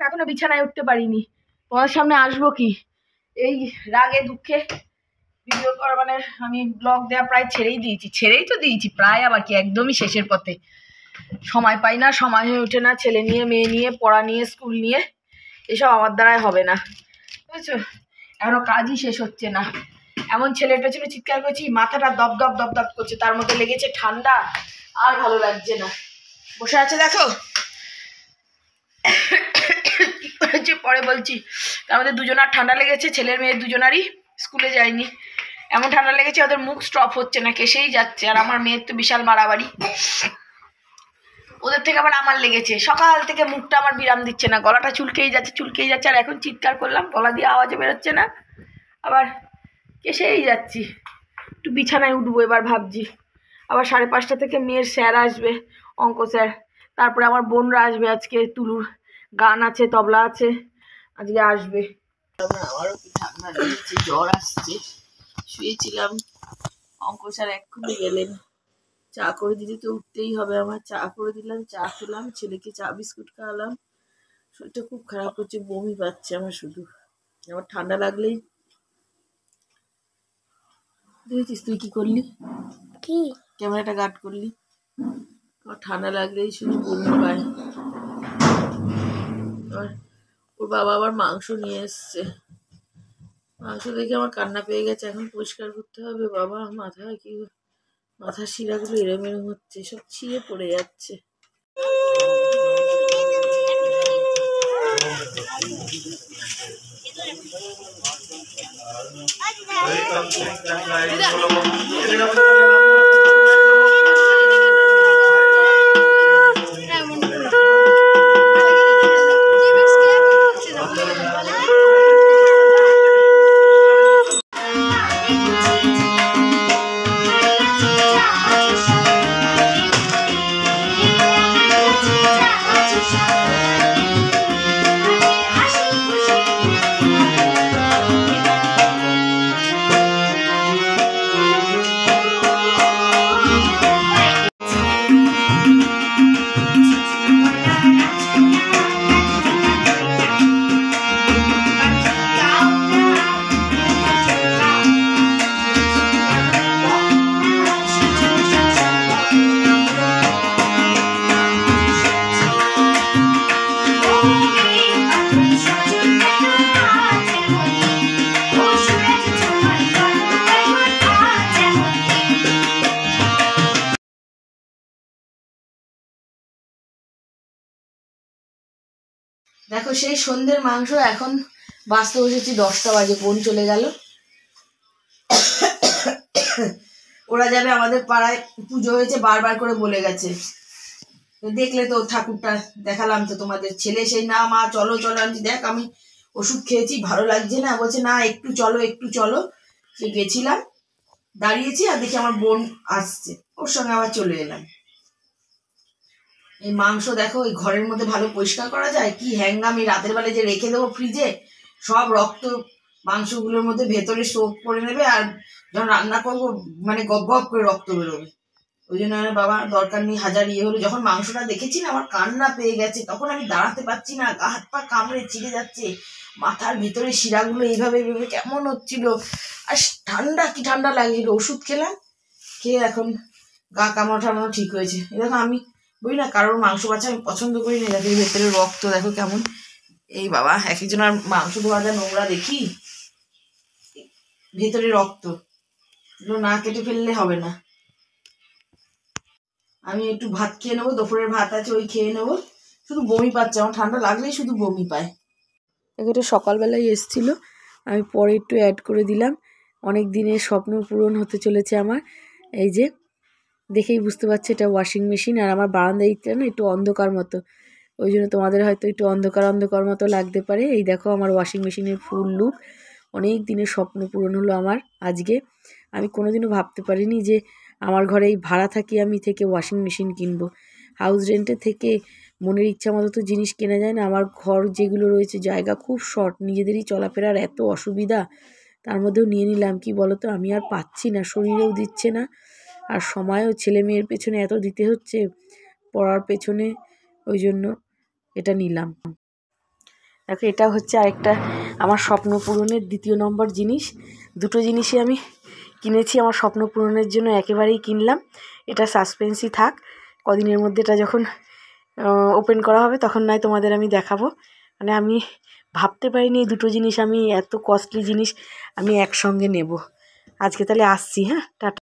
এখনো বিছানায় উঠতে পারিনি, তোমার সামনে আসবো কি এই রাগে দুঃখে ভিডিও করা, মানে আমি ব্লগ দেওয়া প্রায় ছেড়েই তো দিয়েছি প্রায়, আবার কি একদমই শেষের পথে। সময় পাই না, সময় হয়ে ওঠে না, ছেলে নিয়ে মেয়ে নিয়ে পড়া নিয়ে স্কুল নিয়ে এসব আমার দ্বারাই হবে না, বুঝেছো? এখনো কাজই শেষ হচ্ছে না, এমন ছেলের পেছনে চিৎকার করছি, মাথাটা দপ দপ দপ দপ করছে, তার মধ্যে লেগেছে ঠান্ডা, আর ভালো লাগছে না। বসে আছে দেখো, কি করেছে পরে বলছি। তার মধ্যে দুজনার ঠান্ডা লেগেছে, ছেলের মেয়ের দুজনারই, স্কুলে যায়নি, এমন ঠান্ডা লেগেছে ওদের মুখ স্টপ হচ্ছে না, কেসেই যাচ্ছে। আর আমার মেয়ের তো বিশাল মারাবাড়ি, ওদের থেকে আবার আমার লেগেছে, সকাল থেকে মুখটা আমার বিরাম দিচ্ছে না, গলাটা চুলকেই যাচ্ছে। আর এখন চিৎকার করলাম, গলা দিয়ে আওয়াজও বেরোচ্ছে না, আবার কেসেই যাচ্ছি। একটু বিছানায় উঠবো এবার ভাবছি। আবার 5:30 থেকে মেয়ের স্যার আসবে, অঙ্ক স্যার, তারপরে আমার বোনরা আসবে, আজকে তুলুর গান আছে, তবলা আছে, আজকে আসবে। আমারও কি ঠান্ডা লেগেছে, জ্বর আসছে, শুয়েছিলাম, অঙ্ক স্যার এক্ষুনি গেলেন, চা করে দিতে তো উঠতেই হবে আমার। চা করে দিলাম, চা খেলাম, ছেলেকে চা বিস্কুট খাওয়ালাম। শরীরটা খুব খারাপ করছে, বমি পাচ্ছে আমার শুধু। আমার ঠান্ডা লাগলেই, দেখেছিস তুই কি করলি, কি ক্যামেরাটা গার্ড করলি, আমার ঠান্ডা লাগলেই শুধু বমি পায়। ওর বাবা আবার মাংস নিয়ে এসছে, মাংস দেখে আমার কান্না পেয়ে গেছে। এখন পরিষ্কার করতে হবে, বাবা মাথার শিরাগুলো এরম হচ্ছে, সব ছিঁড়ে পড়ে যাচ্ছে। দেখো সেই সন্ধ্যের মাংস, এখন বাঁচতে বসেছি 10টা বাজে, বোন চলে গেল, ওরা যাবে আমাদের পাড়ায় পুজো হয়েছে, বারবার করে বলে গেছে। দেখলে তো ঠাকুরটা দেখালাম তো তোমাদের, ছেলে সেই না মা চলো চলো, আমি দেখ আমি ওষুধ খেয়েছি ভালো লাগছে না, বলছে না একটু চলো। সে গেছিলাম, দাঁড়িয়েছি, আর দেখি আমার বোন আসছে, ওর সঙ্গে আবার চলে এলাম। এই মাংস দেখো, এই ঘরের মধ্যে ভালো পরিষ্কার করা যায় কি হ্যাঙ্গামি, রাতের বেলা যে রেখে দেবো ফ্রিজে, সব রক্ত মাংসগুলোর মধ্যে ভেতরে সোপ করে নেবে, আর যখন রান্না করবো মানে গপ গপ করে রক্ত বেরোবে। ওই জন্য বাবা দরকার নেই, হাজার হলো। যখন মাংসটা দেখেছি না, আমার কান্না পেয়ে গেছে, তখন আমি দাঁড়াতে পারছি না, গা হাত পা কামড়ে ছিঁড়ে যাচ্ছে, মাথার ভিতরে শিরাগুলো এইভাবে কেমন হচ্ছিল, আর ঠান্ডা লাগছিল। ওষুধ খেলাম, খেয়ে এখন গা কামড়ানো ঠিক হয়েছে। দেখো আমি বলি না, কারোর মাংস বাছা আমি পছন্দ করি না, যাতে ভেতরে রক্ত দেখো কেমন। এই বাবা এক একজন আর মাংস ধোয়া যা নোংরা দেখি, ভেতরে রক্ত, এগুলো না কেটে ফেললে হবে না। আমি একটু ভাত খেয়ে নেবো, দুপুরের ভাত আছে ওই খেয়ে নেবো, শুধু বমি পাচ্ছে, আমার ঠান্ডা লাগলেই শুধু বমি পায়। এটা সকালবেলায় এসেছিলো, আমি পরে একটু অ্যাড করে দিলাম। অনেক দিনের স্বপ্ন পূরণ হতে চলেছে আমার। এই যে দেখেই বুঝতে পারছি এটা ওয়াশিং মেশিন, আর আমার বারান্দায় না একটু অন্ধকার মতো, ওই জন্য তোমাদের হয়তো একটু অন্ধকার মতো লাগতে পারে। এই দেখো আমার ওয়াশিং মেশিনের ফুল লুক, অনেক দিনের স্বপ্ন পূরণ হলো আমার আজকে। আমি কোনোদিনও ভাবতে পারিনি যে আমার ঘরে এই ভাড়া থাকি আমি থেকে ওয়াশিং মেশিন কিনবো। হাউস রেন্টে থেকে মনের ইচ্ছা মতো তো জিনিস কেনা যায় না। আমার ঘর যেগুলো রয়েছে জায়গা খুব শর্ট, নিজেদেরই চলাফেরার এত অসুবিধা, তার মধ্যেও নিয়ে নিলাম। কি বলো তো, আমি আর পাচ্ছি না, শরীরেও দিচ্ছে না, আর সময়ও ছেলে মেয়ের পেছনে এত দিতে হচ্ছে, পড়ার পেছনে, ওই জন্য এটা নিলাম। দেখো এটা হচ্ছে আরেকটা আমার স্বপ্ন পূরণের দ্বিতীয় নম্বর জিনিস। দুটো জিনিসই আমি কিনেছি আমার স্বপ্ন পূরণের জন্য, একেবারেই কিনলাম। এটা সাসপেন্সই থাক, কদিনের মধ্যে এটা যখন ওপেন করা হবে তখন নয় তোমাদের আমি দেখাবো। মানে আমি ভাবতে পারিনি এই দুটো জিনিস, আমি এত কস্টলি জিনিস আমি একসঙ্গে নেব। আজকে তাহলে আসছি, হ্যাঁ, টাটা।